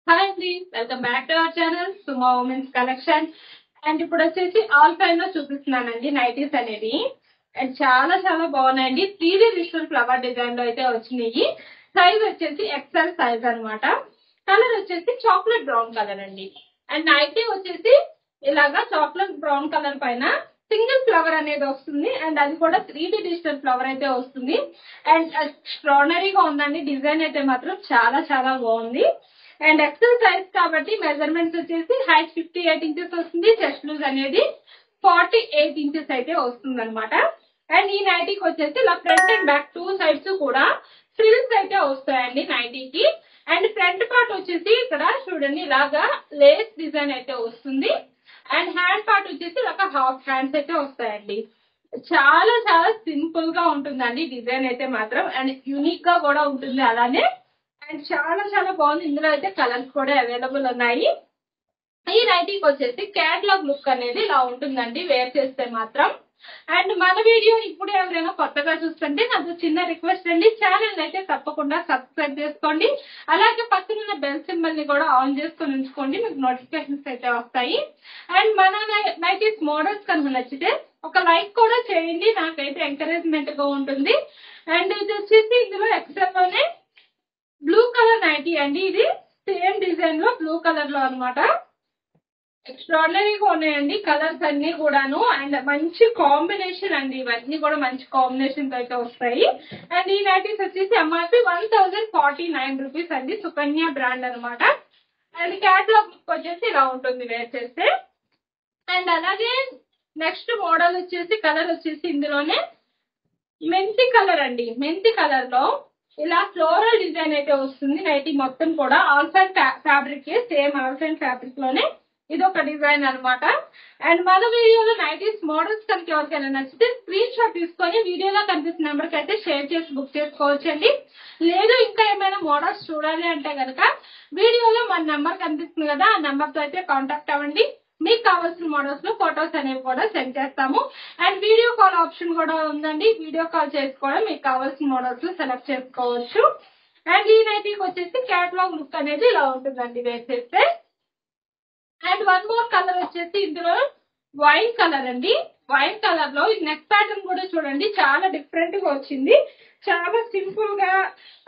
Hi అండి, welcome back to our channel Suma women's collection. And ఇప్పుడు వచ్చేసి all fine లో చూపిస్తున్నానండి నైటీస్ అనేది. అండ్ చాలా చాలా బాగున్నాయండి. 3D డిజిటల్ ఫ్లవర్ డిజైన్ లో అయితే వచ్చినాయి. సైజ్ వచ్చేసి ఎక్సెల్ సైజ్ అన్నమాట. కలర్ వచ్చేసి చాక్లెట్ బ్రౌన్ కలర్ అండి. అండ్ నైటీ వచ్చేసి ఇలాగా చాక్లెట్ బ్రౌన్ కలర్ పైన సింగిల్ ఫ్లవర్ అనేది వస్తుంది. అండ్ అది కూడా 3D డిజిటల్ ఫ్లవర్ అయితే వస్తుంది. అండ్ ఎక్స్ట్రాడనరీగా ఉందండి. డిజైన్ అయితే మాత్రం చాలా చాలా బాగుంది. అండ్ ఎక్సెల్ సైజ్ కాబట్టి మెజర్మెంట్స్ వచ్చేసి హైట్ 58 ఇంచెస్ వస్తుంది. చెస్ట్ లూజ్ అనేది 48 ఇంచెస్ అయితే వస్తుంది అనమాట. అండ్ ఈ నైటీకి వచ్చేసి ఇలా front and back two sides కూడా ఫ్రిల్స్ అయితే వస్తాయండి నైటీకి. అండ్ ఫ్రంట్ పార్ట్ వచ్చేసి ఇక్కడ చూడండి ఇలాగా లేస్ డిజైన్ అయితే వస్తుంది. అండ్ హ్యాండ్ పార్ట్ వచ్చేసి ఇలాగ హాఫ్ హ్యాండ్స్ అయితే వస్తాయండి. చాలా చాలా సింపుల్ గా ఉంటుందండి డిజైన్ అయితే మాత్రం. అండ్ యూనిక్ గా కూడా ఉంటుంది అలానే. అండ్ చాలా చాలా బాగుంది. ఇందులో అయితే కలర్స్ కూడా అవైలబుల్ ఉన్నాయి. ఈ నైటీకి వచ్చేసి క్యాటలాగ్ లుక్ అనేది ఇలా ఉంటుందండి వేర్ చేస్తే మాత్రం. అండ్ మన వీడియో ఇప్పుడు ఎవరైనా కొత్తగా చూస్తుంటే నాకు చిన్న రిక్వెస్ట్ అండి, ఛానల్ అయితే తప్పకుండా సబ్స్క్రైబ్ చేసుకోండి. అలాగే పక్కన ఉన్న బెల్ సింబల్ ని కూడా ఆన్ చేసుకొని ఉంచుకోండి, మీకు నోటిఫికేషన్స్ అయితే వస్తాయి. అండ్ మన నైటీస్ మోడల్స్ కనుక నచ్చితే ఒక లైక్ కూడా చేయండి, నాకైతే ఎంకరేజ్మెంట్ గా ఉంటుంది. అండ్ ఇది వచ్చేసి ఇందులో ఎక్సెల్ లోనే బ్లూ కలర్ నైటీ అండి. ఇది సేమ్ డిజైన్ లో బ్లూ కలర్ లో అనమాట. ఎక్స్ట్రాడనరీగా ఉన్నాయండి కలర్స్ అన్ని కూడాను. అండ్ మంచి కాంబినేషన్ అండి, ఇవన్నీ కూడా మంచి కాంబినేషన్ అయితే వస్తాయి. అండ్ ఈ నైటీస్ వచ్చేసి ఎంఆర్పి 1049 రూపీస్ అండి. సుకన్య బ్రాండ్ అనమాట. అండ్ క్యాటలాగ్ బుక్ వచ్చేసి ఇలా ఉంటుంది వేర్ చేస్తే. అండ్ అలాగే నెక్స్ట్ మోడల్ వచ్చేసి కలర్ వచ్చేసి ఇందులోనే మెంతి కలర్ అండి. మెంతి కలర్ లో ఇలా ఫ్లోరల్ డిజైన్ అయితే వస్తుంది. నైటీ మొత్తం కూడా alpine fabric, same alpine fabric లోనే ఇది ఒక డిజైన్ అనమాట. అండ్ మన వీడియోలో నైటీస్ మోడల్స్ కనుక ఎవరికైనా నచ్చితే స్క్రీన్ షాట్ తీసుకొని వీడియోలో కనిపిస్తున్న నెంబర్కి అయితే షేర్ చేసి బుక్ చేసుకోవచ్చండి. లేదు ఇంకా ఏమైనా మోడల్స్ చూడాలి అంటే కనుక వీడియోలో మన నెంబర్ కనిపిస్తుంది కదా, ఆ నెంబర్ తో అయితే కాంటాక్ట్ అవ్వండి. మీకు కావాల్సిన మోడల్స్ లో ఫొటోస్ అనేవి కూడా సెండ్ చేస్తాము. అండ్ వీడియో కాల్ ఆప్షన్ కూడా ఉందండి. వీడియో కాల్ చేసి కూడా మీకు కావాల్సిన మోడల్స్ సెలెక్ట్ చేసుకోవచ్చు. అండ్ ఈ నైటీకి వచ్చేసి క్యాటలాగ్ లుక్ అనేది ఇలా ఉంటుందండి వేసేస్తే. అండ్ వన్ మోర్ కలర్ వచ్చేసి ఇందులో వైన్ కలర్ అండి. వైన్ కలర్ లో ఈ నెక్ ప్యాటర్న్ కూడా చూడండి చాలా డిఫరెంట్ గా వచ్చింది. చాలా సింపుల్ గా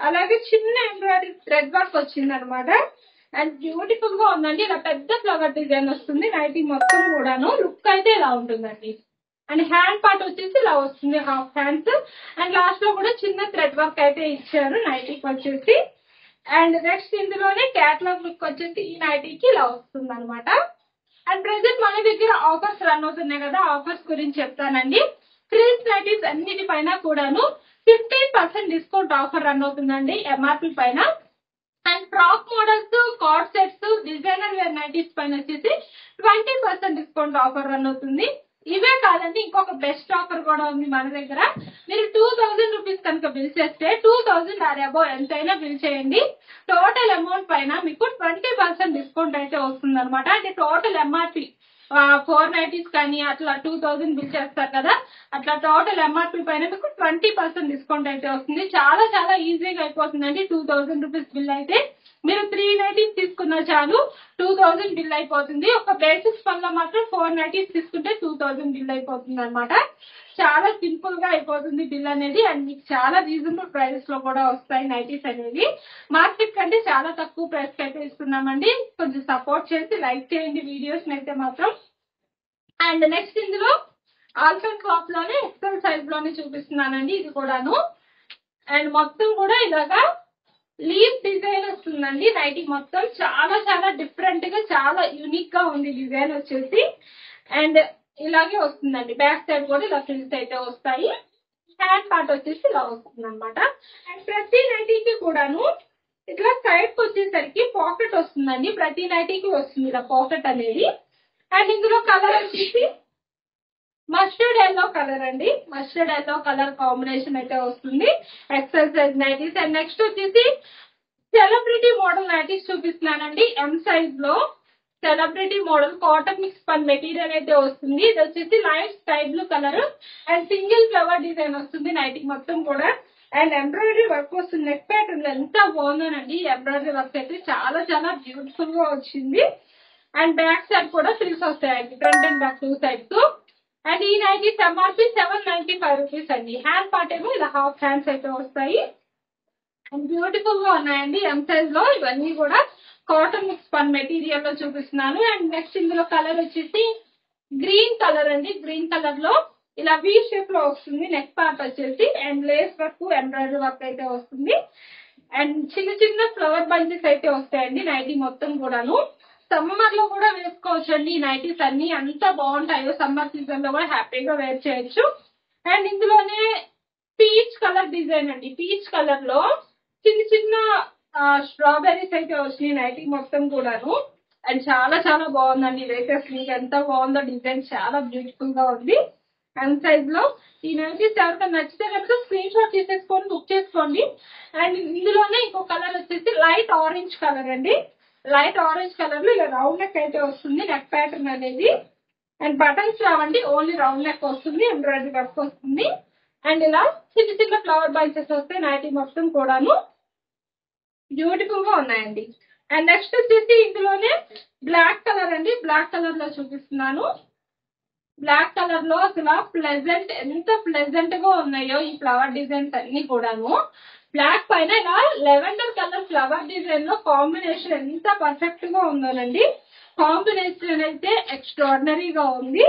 అలాగే చిన్న ఎంబ్రాయిడరీ థ్రెడ్ వర్క్ వచ్చింది అనమాట. అండ్ బ్యూటిఫుల్ గా ఉందండి. ఇలా పెద్ద ఫ్లవర్ డిజైన్ వస్తుంది నైటీ మొత్తం కూడాను. లుక్ అయితే ఇలా ఉంటుందండి. అండ్ హ్యాండ్ పార్ట్ వచ్చేసి ఇలా వస్తుంది, హాఫ్ హ్యాండ్స్. అండ్ లాస్ట్ లో కూడా చిన్న థ్రెడ్ వర్క్ అయితే ఇచ్చారు నైటీకి వచ్చేసి. అండ్ నెక్స్ట్ ఇందులోనే క్యాటలాగ్ లుక్ వచ్చేసి ఈ నైటీకి ఇలా వస్తుంది అనమాట. అండ్ ప్రెసెంట్ మన దగ్గర ఆఫర్స్ రన్ అవుతున్నాయి కదా, ఆఫర్స్ గురించి చెప్తానండి. ఫ్రిల్స్ నైటీస్ అన్నిటిపైన కూడాను 15% డిస్కౌంట్ ఆఫర్ రన్ అవుతుందండి ఎంఆర్పి పైన. And frock models, cord sets, designer wear nighties పైన వచ్చేసి 20% డిస్కౌంట్ ఆఫర్ రన్ అవుతుంది. ఇవే కాదండి, ఇంకొక బెస్ట్ ఆఫర్ కూడా ఉంది మన దగ్గర. మీరు 2000 రూపీస్ కనుక బిల్ చేస్తే 2000 ఆర్ అబౌవ్ ఎంతైనా బిల్ చేయండి, టోటల్ అమౌంట్ పైన మీకు 20% డిస్కౌంట్ అయితే వస్తుంది అనమాట. అంటే టోటల్ ఎంఆర్పి 490 కానీ అట్లా 2000 బిల్ చేస్తారు కదా, అట్లా టోటల్ ఎంఆర్పి పైన మీకు 20% డిస్కౌంట్ అయితే వస్తుంది. చాలా చాలా ఈజీగా అయిపోతుందండి. 2000 రూపీస్ బిల్ అయితే మీరు 3 నైటీస్ తీసుకున్నా చాలు 2000 బిల్ అయిపోతుంది. ఒక బేసిక్స్ పనిలో మాత్రం 4 నైటీస్ తీసుకుంటే 2000 బిల్ అయిపోతుంది అనమాట. చాలా సింపుల్ గా అయిపోతుంది బిల్ అనేది. అండ్ మీకు చాలా రీజనబుల్ ప్రైసెస్ లో కూడా వస్తాయి నైటీస్ అనేవి. మార్కెట్ కంటే చాలా తక్కువ ప్రైస్ కి అయితే ఇస్తున్నామండి. కొంచెం సపోర్ట్ చేసి లైక్ చేయండి వీడియోస్ అయితే మాత్రం. అండ్ నెక్స్ట్ ఇందులో ఆల్ఫైన్ క్లాత్ లోనే ఎక్సెల్ సైజ్ లోనే చూపిస్తున్నానండి ఇది కూడాను. అండ్ మొత్తం కూడా ఇలాగా లీఫ్ డిజైన్ వస్తుందండి నైటీ మొత్తం. చాలా చాలా డిఫరెంట్ గా చాలా యూనిక్ గా ఉంది డిజైన్ వచ్చేసి. అండ్ ఇలాగే వస్తుందండి. బ్యాక్ సైడ్ కూడా ఇలా ఫ్రిల్స్ అయితే వస్తాయి. హ్యాండ్ పార్ట్ వచ్చేసి ఇలా వస్తుంది అనమాట. అండ్ ప్రతి నైటీకి కూడాను ఇట్లా సైడ్ కి వచ్చేసరికి పాకెట్ వస్తుందండి. ప్రతి నైటీకి వస్తుంది ఇలా పాకెట్ అనేది. అండ్ ఇందులో కలర్ వచ్చేసి మస్టర్డ్ ఎల్లో కలర్ అండి. మస్టర్డ్ ఎల్లో కలర్ కాంబినేషన్ అయితే వస్తుంది XL size nighties. And next వచ్చేసి సెలబ్రిటీ మోడల్ నైటీస్ చూపిస్తున్నానండి. ఎం సైజ్ లో సెలబ్రిటీ మోడల్ కాటన్ మిక్స్ పన్ మెటీరియల్ అయితే వస్తుంది. ఇది వచ్చేసి light sky blue colour and single flower design వస్తుంది నైటీ మొత్తం కూడా. అండ్ ఎంబ్రాయిడరీ వర్క్ వస్తుంది. నెక్ ప్యాటర్న్ ఎంత బాగుందోనండి. ఎంబ్రాయిడరీ వర్క్ అయితే చాలా చాలా బ్యూటిఫుల్ గా వచ్చింది. అండ్ బ్యాక్ సైడ్ కూడా ఫ్రిల్స్ వస్తాయండి, front and back 2 sides. And ఈ నైటీస్ ఎంఆర్పి 795 రూపీస్ అండి. హ్యాండ్ పార్ట్ ఏమో ఇలా హాఫ్ హ్యాండ్స్ అయితే వస్తాయి. అండ్ బ్యూటిఫుల్ గా ఉన్నాయండి. ఎం సైజ్ లో ఇవన్నీ కూడా కాటన్ మిక్స్ పన్ మెటీరియల్ లో చూపిస్తున్నాను. అండ్ నెక్స్ట్ ఇందులో కలర్ వచ్చేసి గ్రీన్ కలర్ అండి. గ్రీన్ కలర్ లో ఇలా వి షేప్ లో వస్తుంది నెక్ పార్ట్ వచ్చేసి. And lace work embroidery work అయితే వస్తుంది. అండ్ చిన్న చిన్న ఫ్లవర్ బంచెస్ అయితే వస్తాయండి నైటీ మొత్తం కూడాను. సమ్మర్ లో కూడా వేసుకోవచ్చు అండి. ఈ నైటీస్ అన్ని అంత బాగుంటాయో సమ్మర్ సీజన్ లో కూడా హ్యాపీగా వేర్ చేయొచ్చు. అండ్ ఇందులోనే పీచ్ కలర్ డిజైన్ అండి. పీచ్ కలర్ లో చిన్న చిన్న స్ట్రాబెర్రీస్ అయితే వచ్చినాయి నైటీ మొత్తం కూడాను. అండ్ చాలా చాలా బాగుందండి. ఇదైతే మీకు ఎంత బాగుందో డిజైన్ చాలా బ్యూటిఫుల్ గా ఉంది. ఎం సైజ్ లో ఈ నైటీస్ ఎవరికైనా నచ్చితే కనుక స్క్రీన్ షాట్ తీసేసుకొని బుక్ చేసుకోండి. అండ్ ఇందులోనే ఇంకో కలర్ వచ్చేసి లైట్ ఆరెంజ్ కలర్ అండి. లైట్ ఆరెంజ్ కలర్ లో ఇలా రౌండ్ నెక్ అయితే వస్తుంది నెక్ ప్యాటర్న్ అనేది. అండ్ బటన్స్ రావండి, ఓన్లీ రౌండ్ నెక్ వస్తుంది, ఎంబ్రాయిడరీ వర్క్ వస్తుంది. అండ్ ఇలా చిన్న చిన్న ఫ్లవర్ బంచెస్ వస్తాయి నైటీ మొత్తం కూడాను. బ్యూటిఫుల్ గా ఉన్నాయండి. అండ్ నెక్స్ట్ వచ్చేసి ఇందులోనే బ్లాక్ కలర్ అండి. బ్లాక్ కలర్ లో చూపిస్తున్నాను. బ్లాక్ కలర్ లో అసలు ప్లెజెంట్, ఎంత ప్లెజెంట్ గా ఉన్నాయో ఈ ఫ్లవర్ డిజైన్స్ అన్ని కూడాను. బ్లాక్ పైన ఇలా లెవెండర్ కలర్ ఫ్లవర్ డిజైన్ లో కాంబినేషన్ ఎంత పర్ఫెక్ట్ గా ఉందోనండి. కాంబినేషన్ అయితే ఎక్స్ట్రాడినరీగా ఉంది.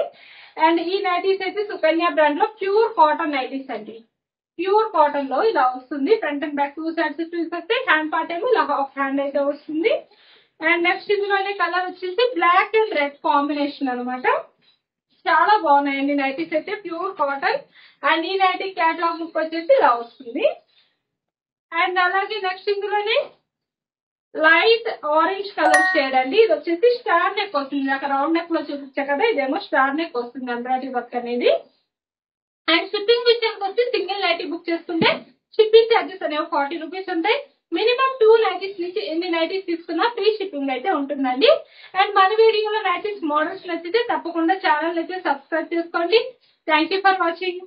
అండ్ ఈ నైటీస్ అయితే సుకన్య బ్రాండ్ లో ప్యూర్ కాటన్ నైటీస్ అండి. ప్యూర్ కాటన్ లో ఇలా వస్తుంది. ఫ్రంట్ అండ్ బ్యాక్ 2 sides చూస్తే హ్యాండ్ పార్ట్ ఏమో ఇలా హాఫ్ హ్యాండ్ అయితే వస్తుంది. అండ్ నెక్స్ట్ ఇందులోనే కలర్ వచ్చేసి బ్లాక్ అండ్ రెడ్ కాంబినేషన్ అనమాట. చాలా బాగున్నాయండి నైటీస్ అయితే ప్యూర్ కాటన్. అండ్ ఈ నైటీ క్యాటలాగ్ బుక్ వచ్చేసి ఇలా వస్తుంది. అండ్ అలాగే నెక్స్ట్ ఇందులోనే లైట్ ఆరెంజ్ కలర్ షేడ్ అండి. ఇది వచ్చేసి స్టార్ నెక్ వస్తుంది. అక్కడ రౌండ్ నెక్ లో చూపించా కదా, ఇదేమో స్టార్ నెక్ వస్తుంది ఎంబ్రాయిడరీ వర్క్ అనేది. అండ్ షిప్పింగ్ విషయానికి వచ్చి సింగిల్ నైటీ బుక్ చేసుకుంటే షిప్పింగ్ ఛార్జెస్ అనేవి 40 రూపీస్ ఉంటాయి. మినిమం 2 నైటీస్ నుంచి ఎన్ని నైటీస్ తీసుకున్నా ఫ్రీ షిప్పింగ్ అయితే ఉంటుందండి. అండ్ మన వీడియోలో నైటీస్ మోడల్స్ నచ్చితే తప్పకుండా ఛానల్ అయితే సబ్స్క్రైబ్ చేసుకోండి. Thank you for watching.